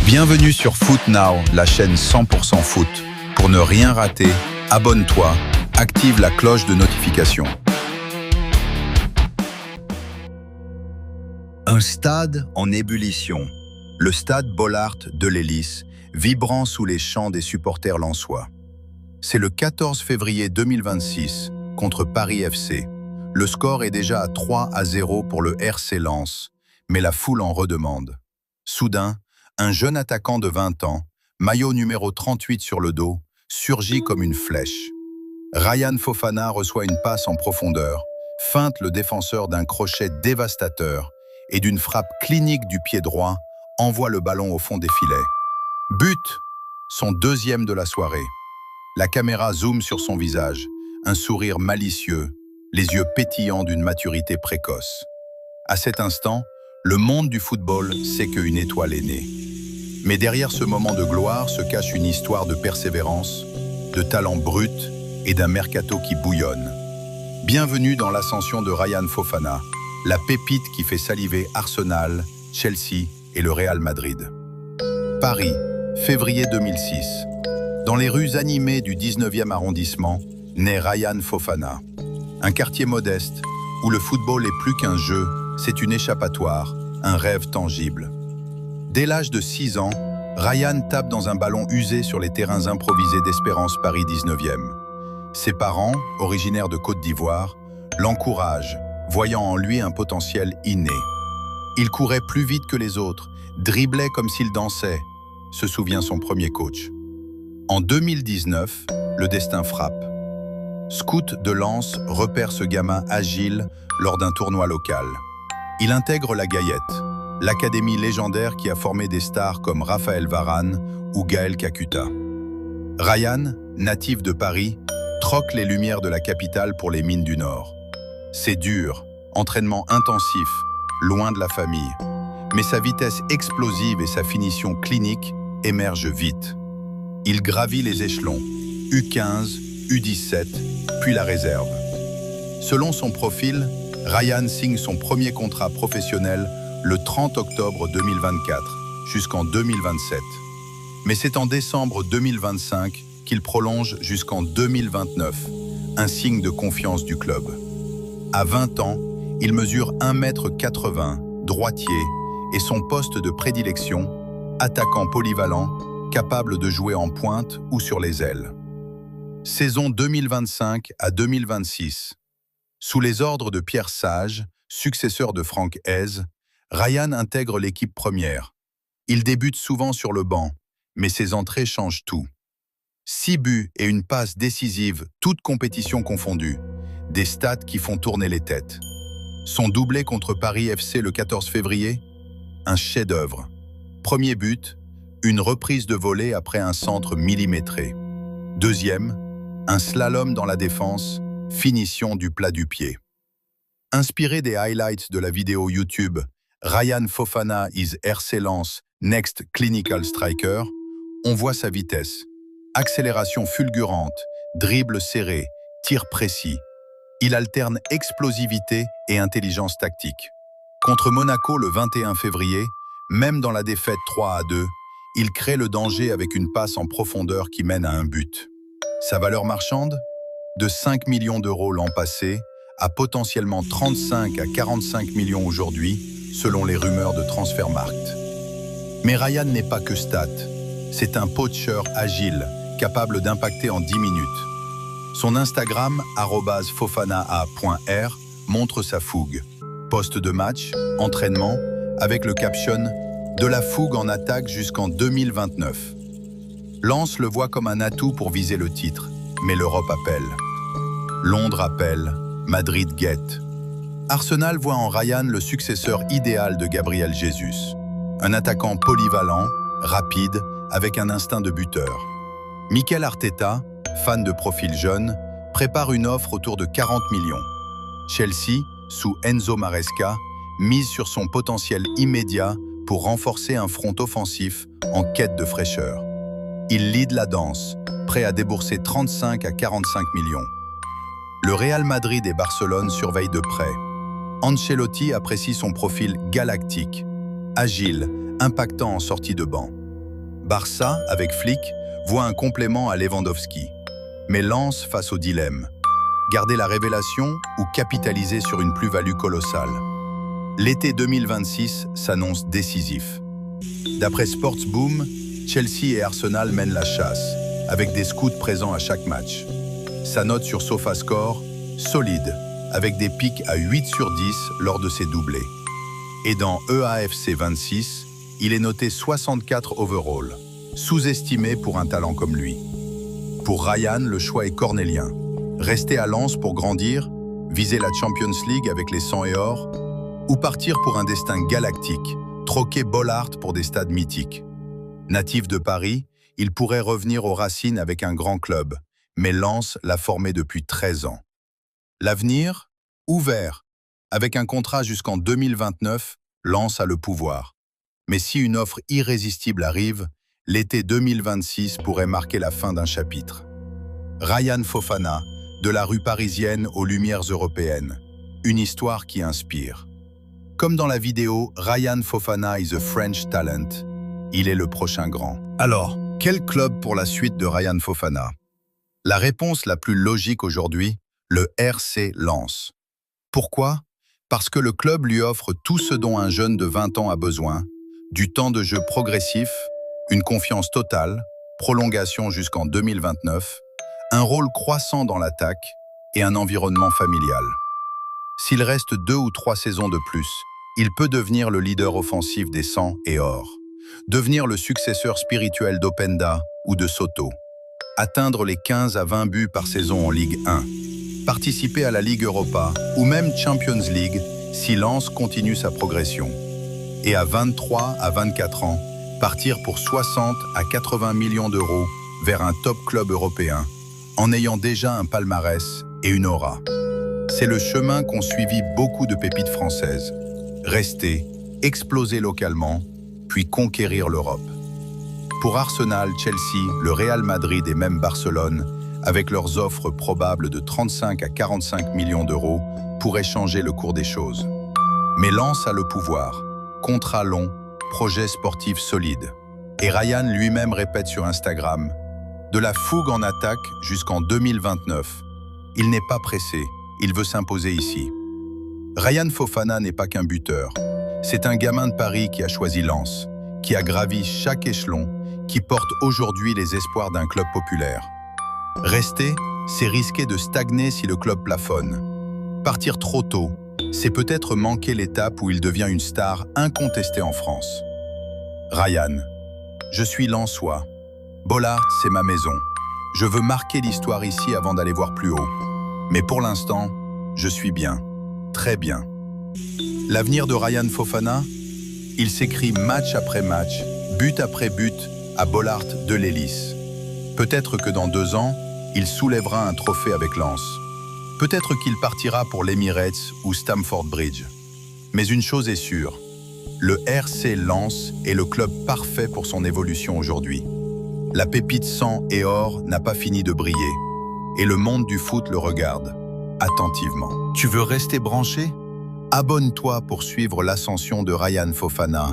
Bienvenue sur Foot Now, la chaîne 100% foot. Pour ne rien rater, abonne-toi, active la cloche de notification. Un stade en ébullition. Le stade Bollaert de l'Hélice, vibrant sous les chants des supporters lensois. C'est le 14 février 2026 contre Paris FC. Le score est déjà à 3-0 pour le RC Lens, mais la foule en redemande. Soudain, un jeune attaquant de 20 ans, maillot numéro 38 sur le dos, surgit comme une flèche. Ryan Fofana reçoit une passe en profondeur, feinte le défenseur d'un crochet dévastateur et d'une frappe clinique du pied droit, envoie le ballon au fond des filets. But! Son deuxième de la soirée. La caméra zoome sur son visage, un sourire malicieux, les yeux pétillants d'une maturité précoce. À cet instant, le monde du football sait qu'une étoile est née. Mais derrière ce moment de gloire se cache une histoire de persévérance, de talent brut et d'un mercato qui bouillonne. Bienvenue dans l'ascension de Ryan Fofana, la pépite qui fait saliver Arsenal, Chelsea et le Real Madrid. Paris, février 2006. Dans les rues animées du 19e arrondissement, naît Ryan Fofana. Un quartier modeste où le football est plus qu'un jeu, c'est une échappatoire, un rêve tangible. Dès l'âge de 6 ans, Ryan tape dans un ballon usé sur les terrains improvisés d'Espérance Paris 19e. Ses parents, originaires de Côte d'Ivoire, l'encouragent, voyant en lui un potentiel inné. Il courait plus vite que les autres, driblait comme s'il dansait, se souvient son premier coach. En 2019, le destin frappe. Scout de Lens repère ce gamin agile lors d'un tournoi local. Il intègre la Gaillette, l'académie légendaire qui a formé des stars comme Raphaël Varane ou Gaël Kakuta. Ryan, natif de Paris, troque les lumières de la capitale pour les mines du Nord. C'est dur, entraînement intensif, loin de la famille. Mais sa vitesse explosive et sa finition clinique émergent vite. Il gravit les échelons, U15, U17, puis la réserve. Selon son profil, Ryan signe son premier contrat professionnel le 30 octobre 2024, jusqu'en 2027. Mais c'est en décembre 2025 qu'il prolonge jusqu'en 2029, un signe de confiance du club. À 20 ans, il mesure 1,80 m, droitier, et son poste de prédilection, attaquant polyvalent, capable de jouer en pointe ou sur les ailes. Saison 2025 à 2026. Sous les ordres de Pierre Sage, successeur de Franck Hez, Ryan intègre l'équipe première. Il débute souvent sur le banc, mais ses entrées changent tout. 6 buts et une passe décisive, toutes compétitions confondues. Des stats qui font tourner les têtes. Son doublé contre Paris FC le 14 février, un chef-d'œuvre. Premier but, une reprise de volée après un centre millimétré. Deuxième, un slalom dans la défense, finition du plat du pied. Inspiré des highlights de la vidéo YouTube Ryan Fofana is RC Lens Next Clinical Striker, on voit sa vitesse. Accélération fulgurante, dribble serré, tir précis. Il alterne explosivité et intelligence tactique. Contre Monaco le 21 février, même dans la défaite 3-2, il crée le danger avec une passe en profondeur qui mène à un but. Sa valeur marchande ? De 5 millions d'euros l'an passé à potentiellement 35 à 45 millions aujourd'hui, selon les rumeurs de Transfermarkt. Mais Ryan n'est pas que stat. C'est un poacher agile, capable d'impacter en 10 minutes. Son Instagram, @fofana.r, montre sa fougue. Poste de match, entraînement, avec le caption « De la fougue en attaque jusqu'en 2029 ». Lens le voit comme un atout pour viser le titre, mais l'Europe appelle. Londres appelle, Madrid guette. Arsenal voit en Ryan le successeur idéal de Gabriel Jesus. Un attaquant polyvalent, rapide, avec un instinct de buteur. Mikel Arteta, fan de profil jeune, prépare une offre autour de 40 millions. Chelsea, sous Enzo Maresca, mise sur son potentiel immédiat pour renforcer un front offensif en quête de fraîcheur. Il lead la danse, prêt à débourser 35 à 45 millions. Le Real Madrid et Barcelone surveillent de près. Ancelotti apprécie son profil galactique, agile, impactant en sortie de banc. Barça, avec Flick, voit un complément à Lewandowski. Mais Lens face au dilemme. Garder la révélation ou capitaliser sur une plus-value colossale. L'été 2026 s'annonce décisif. D'après Sportsboom, Chelsea et Arsenal mènent la chasse, avec des scouts présents à chaque match. Sa note sur SofaScore, solide, avec des pics à 8 sur 10 lors de ses doublés. Et dans EAFC 26, il est noté 64 overall, sous-estimé pour un talent comme lui. Pour Ryan, le choix est cornélien. Rester à Lens pour grandir, viser la Champions League avec les 100 et or, ou partir pour un destin galactique, troquer Bollaert pour des stades mythiques. Natif de Paris, il pourrait revenir aux racines avec un grand club, mais Lens l'a formé depuis 13 ans. L'avenir? Ouvert. Avec un contrat jusqu'en 2029, Lens a le pouvoir. Mais si une offre irrésistible arrive, l'été 2026 pourrait marquer la fin d'un chapitre. Ryan Fofana, de la rue parisienne aux lumières européennes. Une histoire qui inspire. Comme dans la vidéo Ryan Fofana is a French talent, il est le prochain grand. Alors, quel club pour la suite de Ryan Fofana? La réponse la plus logique aujourd'hui, le RC Lens. Pourquoi? Parce que le club lui offre tout ce dont un jeune de 20 ans a besoin, du temps de jeu progressif, une confiance totale, prolongation jusqu'en 2029, un rôle croissant dans l'attaque et un environnement familial. S'il reste 2 ou 3 saisons de plus, il peut devenir le leader offensif des 100 et or, devenir le successeur spirituel d'Openda ou de Soto, atteindre les 15 à 20 buts par saison en Ligue 1, participer à la Ligue Europa ou même Champions League si Lens continue sa progression. Et à 23 à 24 ans, partir pour 60 à 80 millions d'euros vers un top club européen, en ayant déjà un palmarès et une aura. C'est le chemin qu'ont suivi beaucoup de pépites françaises. Rester, exploser localement, puis conquérir l'Europe. Pour Arsenal, Chelsea, le Real Madrid et même Barcelone, avec leurs offres probables de 35 à 45 millions d'euros, pourraient changer le cours des choses. Mais Lens a le pouvoir. Contrat long, projet sportif solide. Et Ryan lui-même répète sur Instagram, de la fougue en attaque jusqu'en 2029. Il n'est pas pressé, il veut s'imposer ici. Ryan Fofana n'est pas qu'un buteur. C'est un gamin de Paris qui a choisi Lens, qui a gravi chaque échelon, qui porte aujourd'hui les espoirs d'un club populaire. Rester, c'est risquer de stagner si le club plafonne. Partir trop tôt, c'est peut-être manquer l'étape où il devient une star incontestée en France. Ryan, je suis lensois. Bollaert, c'est ma maison. Je veux marquer l'histoire ici avant d'aller voir plus haut. Mais pour l'instant, je suis bien, très bien. L'avenir de Ryan Fofana? Il s'écrit match après match, but après but, à Bollaert de l'Hélice. Peut-être que dans 2 ans, il soulèvera un trophée avec Lens. Peut-être qu'il partira pour l'Emirates ou Stamford Bridge. Mais une chose est sûre, le RC Lens est le club parfait pour son évolution aujourd'hui. La pépite 100 et or n'a pas fini de briller, et le monde du foot le regarde, attentivement. Tu veux rester branché? Abonne-toi pour suivre l'ascension de Ryan Fofana.